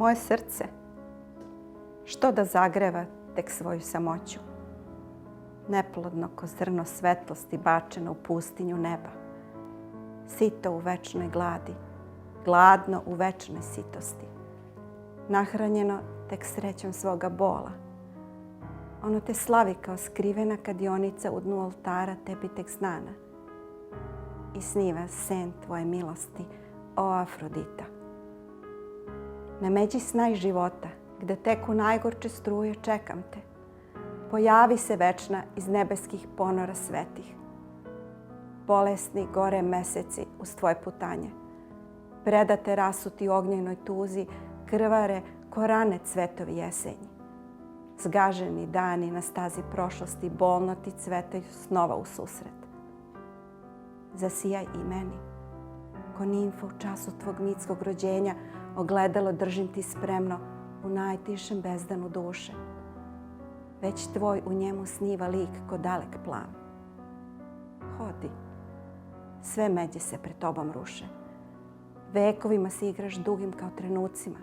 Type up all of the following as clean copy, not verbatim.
Moje srce, što da zagreva tek svoju samoću? Neplodno ko zrno svetlosti bačeno u pustinju neba. Sito u večnoj gladi, gladno u večnoj sitosti. Nahranjeno tek srećom svoga bola. Ono te slavi kao skrivena kadionica u dnu oltara tebi tek znana. I sniva sen tvoje milosti, o Afrodita. Na međi sna i života, gde teku najgorče struje, čekam te. Pojavi se večna iz nebeskih ponora svetih. Bolesni gore meseci uz tvoje putanje. Predate rasuti ognjenoj tuzi, krvare ko rane cvetovi jesenji. Zgaženi dani na stazi prošlosti bolno ti cvetaju snova u susret. Zasijaj i meni. Ko nimfa u času tvog mitskog rođenja, ogledalo držim ti spremno u najtišem bezdanu duše. Već tvoj u njemu sniva lik ko dalek plan. Hodi, sve međe se pred tobom ruše. Vekovima si igraš dugim kao trenucima.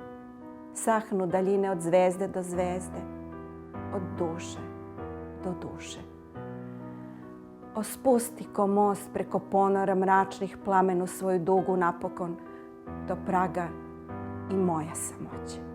Sahnu daljine od zvezde do zvezde, od duše do duše. Ospusti ko most preko ponora mračnih plamenu svoju dugu napokon do praga i moja samoća.